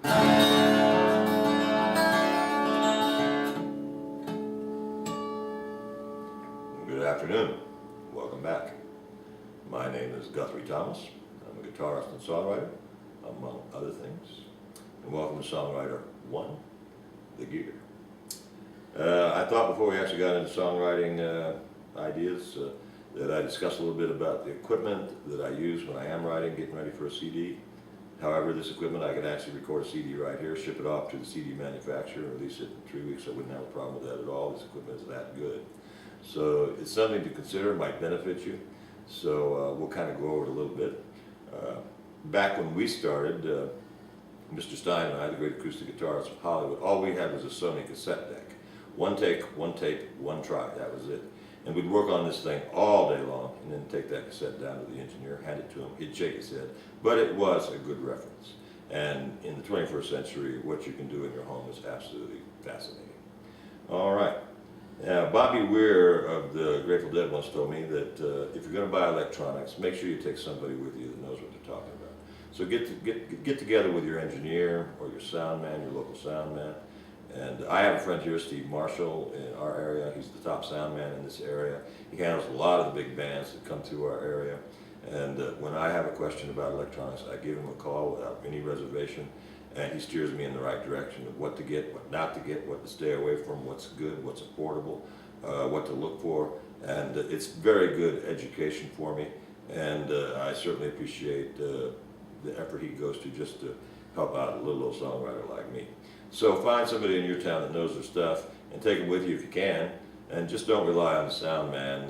Good afternoon. Welcome back. My name is Guthrie Thomas. I'm a guitarist and songwriter, among other things. And welcome to Songwriter 1, The Gear. I thought before we actually got into songwriting ideas that I discuss a little bit about the equipment that I use when I am writing, getting ready for a CD. However, this equipment, I could actually record a CD right here, ship it off to the CD manufacturer, release it in 3 weeks. I wouldn't have a problem with that at all. This equipment is that good. So it's something to consider, might benefit you. So we'll kind of go over it a little bit. Back when we started, Mr. Stein and I, the great acoustic guitarist of Hollywood, all we had was a Sony cassette deck. One take, one tape, one try, that was it. And we'd work on this thing all day long and then take that cassette down to the engineer, hand it to him, he'd shake his head. But it was a good reference. And in the 21st century, what you can do in your home is absolutely fascinating. All right. Now, Bobby Weir of the Grateful Dead once told me that if you're going to buy electronics, make sure you take somebody with you that knows what they're talking about. So get together with your engineer or your sound man, your local sound man. And I have a friend here, Steve Marshall, in our area. He's the top sound man in this area. He handles a lot of the big bands that come through our area. And when I have a question about electronics, I give him a call without any reservation. And he steers me in the right direction of what to get, what not to get, what to stay away from, what's good, what's affordable, what to look for. And it's very good education for me. And I certainly appreciate the effort he goes to just to help out a little old songwriter like me. So find somebody in your town that knows their stuff and take them with you if you can. And just don't rely on the sound man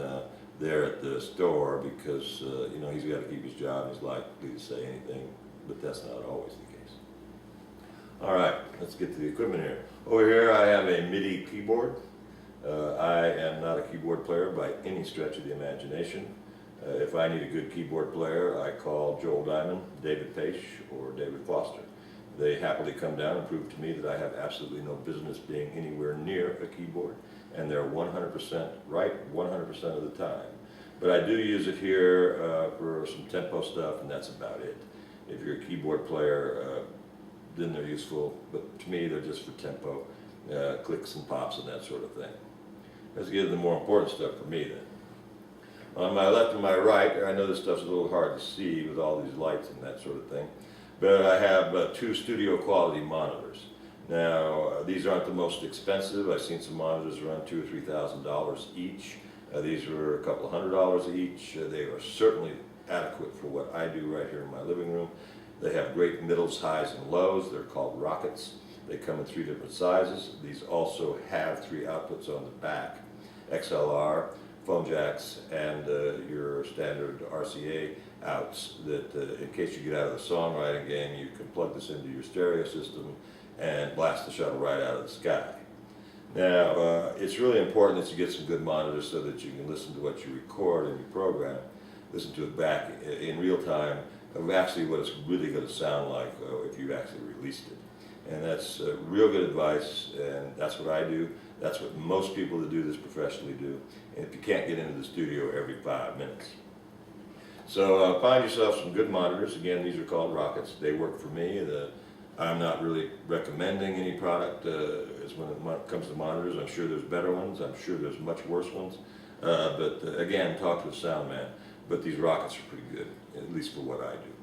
there at the store because you know, he's got to keep his job. He's likely to say anything, but that's not always the case. All right, let's get to the equipment here. Over here I have a MIDI keyboard. I am not a keyboard player by any stretch of the imagination. If I need a good keyboard player, I call Joel Diamond, David Pache, or David Foster. They happily come down and prove to me that I have absolutely no business being anywhere near a keyboard, and they're 100% right 100% of the time. But I do use it here for some tempo stuff, and that's about it. If you're a keyboard player, then they're useful, but to me they're just for tempo, clicks and pops and that sort of thing. Let's get to the more important stuff for me then. On my left and my right, I know this stuff's a little hard to see with all these lights and that sort of thing, but I have 2 studio quality monitors. Now, these aren't the most expensive. I've seen some monitors around $2,000 or $3,000 each. These were a couple $100 each. They are certainly adequate for what I do right here in my living room. They have great middles, highs, and lows. They're called Rockets. They come in 3 different sizes. These also have 3 outputs on the back: XLR, phone jacks, and your standard RCA outs that in case you get out of the songwriting game, you can plug this into your stereo system and blast the shuttle right out of the sky. Now, it's really important that you get some good monitors so that you can listen to what you record in your program, listen to it back in real time of actually what it's really going to sound like if you've actually released it. And that's real good advice, and that's what I do. That's what most people that do this professionally do. And if you can't get into the studio every 5 minutes. So find yourself some good monitors. Again, these are called Rockets. They work for me. I'm not really recommending any product when it comes to monitors. I'm sure there's better ones. I'm sure there's much worse ones. But again, talk to a sound man. But these Rockets are pretty good, at least for what I do.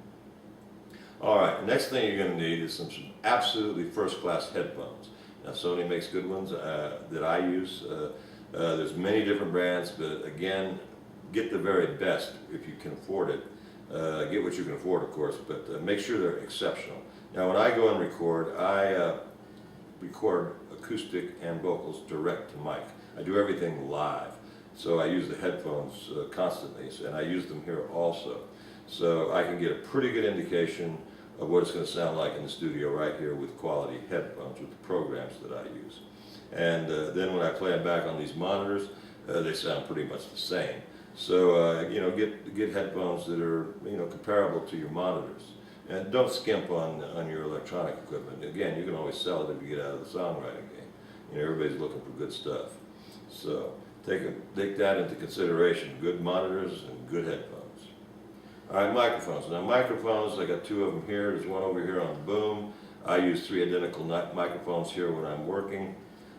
All right, the next thing you're going to need is some absolutely first-class headphones. Now, Sony makes good ones that I use. There's many different brands, but again, get the very best if you can afford it. Get what you can afford, of course, but make sure they're exceptional. Now, when I go and record, I record acoustic and vocals direct to mic. I do everything live, so I use the headphones constantly, and I use them here also. So I can get a pretty good indication of what it's going to sound like in the studio right here with quality headphones with the programs that I use. And then when I play them back on these monitors, they sound pretty much the same. So you know, get headphones that are, you know, comparable to your monitors. And don't skimp on your electronic equipment. Again, you can always sell it if you get out of the songwriting game. You know, everybody's looking for good stuff. So take that into consideration. Good monitors and good headphones. All right, microphones. Now microphones, I got 2 of them here. There's one over here on boom. I use 3 identical microphones here when I'm working.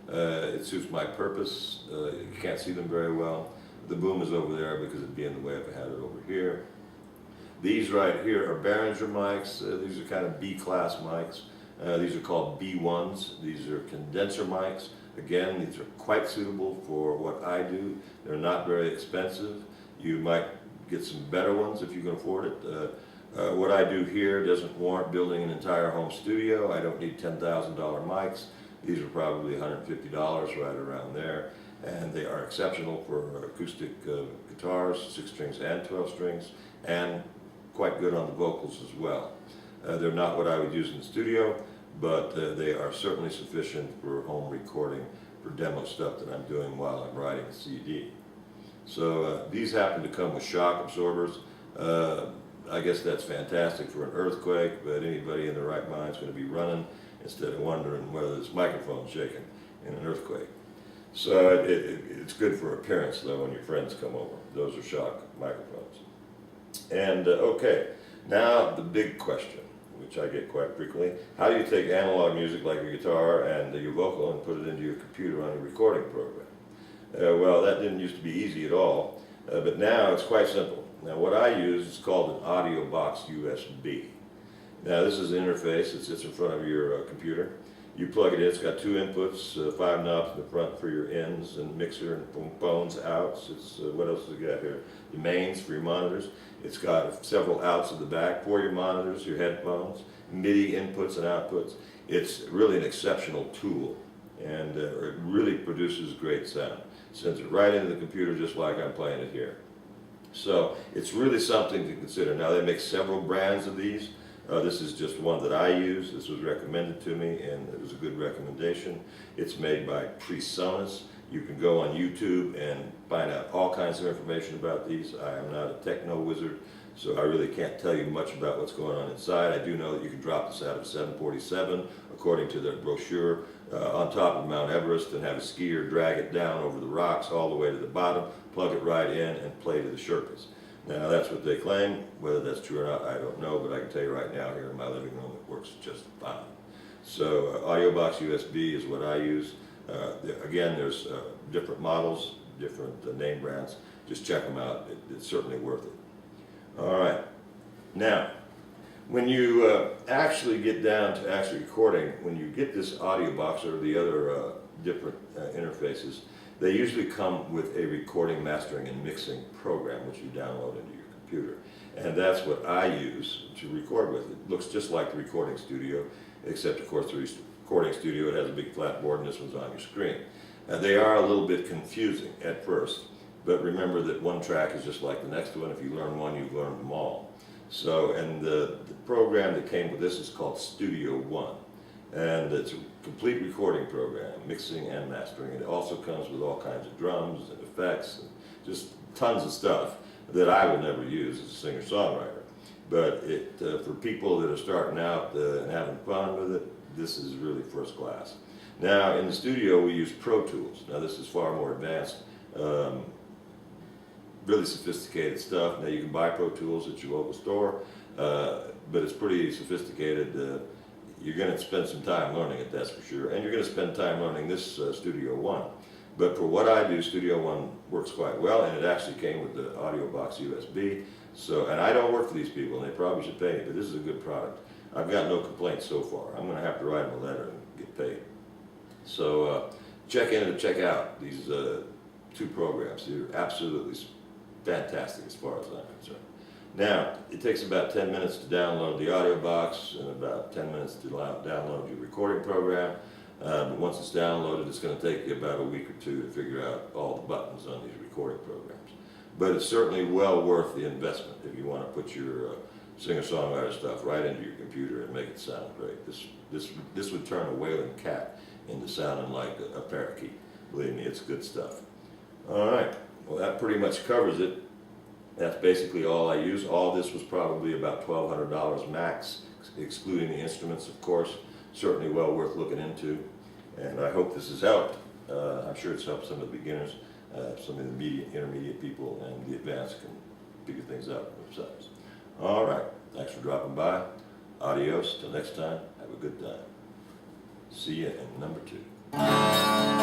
It suits my purpose. You can't see them very well. The boom is over there because it'd be in the way if I had it over here. These right here are Behringer mics. These are kind of B-class mics. These are called B1s. These are condenser mics. Again, these are quite suitable for what I do. They're not very expensive. You might get some better ones if you can afford it. What I do here doesn't warrant building an entire home studio. I don't need $10,000 mics. These are probably $150, right around there. And they are exceptional for acoustic guitars, 6 strings and 12 strings, and quite good on the vocals as well. They're not what I would use in the studio, but they are certainly sufficient for home recording, for demo stuff that I'm doing while I'm writing a CD. So these happen to come with shock absorbers. I guess that's fantastic for an earthquake, but anybody in their right mind is going to be running instead of wondering whether this microphone's shaking in an earthquake. So it's good for appearance, though, when your friends come over. Those are shock microphones. And okay, now the big question, which I get quite frequently: how do you take analog music like your guitar and your vocal and put it into your computer on your recording program? Well, that didn't used to be easy at all, but now it's quite simple. Now what I use is called an audio box USB. Now this is an interface that sits in front of your computer. You plug it in, it's got 2 inputs, 5 knobs in the front for your ins, and mixer and phones outs. It's, what else has it got here? The mains for your monitors. It's got several outs at the back for your monitors, your headphones, MIDI inputs and outputs. It's really an exceptional tool, and it really produces great sound. Sends it right into the computer just like I'm playing it here. So it's really something to consider. Now they make several brands of these. This is just one that I use. This was recommended to me, and it was a good recommendation. It's made by PreSonus. You can go on YouTube and find out all kinds of information about these. I am not a techno wizard, so I really can't tell you much about what's going on inside. I do know that you can drop this out of a 747, according to their brochure, on top of Mount Everest, and have a skier drag it down over the rocks all the way to the bottom, plug it right in, and play to the Sherpas. Now that's what they claim. Whether that's true or not, I don't know, but I can tell you right now here in my living room it works just fine. So audio box USB is what I use. Again, there's different models, different name brands. Just check them out. It's certainly worth it. All right. Now, when you actually get down to actually recording, when you get this audio box or the other different interfaces, they usually come with a recording, mastering, and mixing program which you download into your computer. And that's what I use to record with. It looks just like the recording studio, except of course the recording studio, it has a big flat board and this one's on your screen. They are a little bit confusing at first, but remember that one track is just like the next one. If you learn one, you've learned them all. So, and the program that came with this is called Studio One. And it's a complete recording program, mixing and mastering. It also comes with all kinds of drums and effects and just tons of stuff that I will never use as a singer-songwriter. But for people that are starting out and having fun with it, this is really first class. Now in the studio we use Pro Tools. Now this is far more advanced, really sophisticated stuff. Now you can buy Pro Tools at your local store, but it's pretty sophisticated. You're going to spend some time learning it, that's for sure. And you're going to spend time learning this Studio One. But for what I do, Studio One works quite well, and it actually came with the audio box USB. So, and I don't work for these people, and they probably should pay me, but this is a good product. I've got no complaints so far. I'm going to have to write them a letter and get paid. So check in and check out these 2 programs. They're absolutely fantastic as far as I'm concerned. Now, it takes about 10 minutes to download the audio box and about 10 minutes to download your recording program. But once it's downloaded, it's going to take you about a week or 2 to figure out all the buttons on these recording programs. But it's certainly well worth the investment if you want to put your singer-songwriter stuff right into your computer and make it sound great. This would turn a wailing cat into sounding like a parakeet. Believe me, it's good stuff. All right, well that pretty much covers it. That's basically all I use. All this was probably about $1,200 max, excluding the instruments, of course. Certainly well worth looking into, and I hope this has helped. I'm sure it's helped some of the beginners, some of the intermediate people, and the advanced can figure things out themselves. All right, thanks for dropping by. Adios, till next time, have a good time. See you in number 2.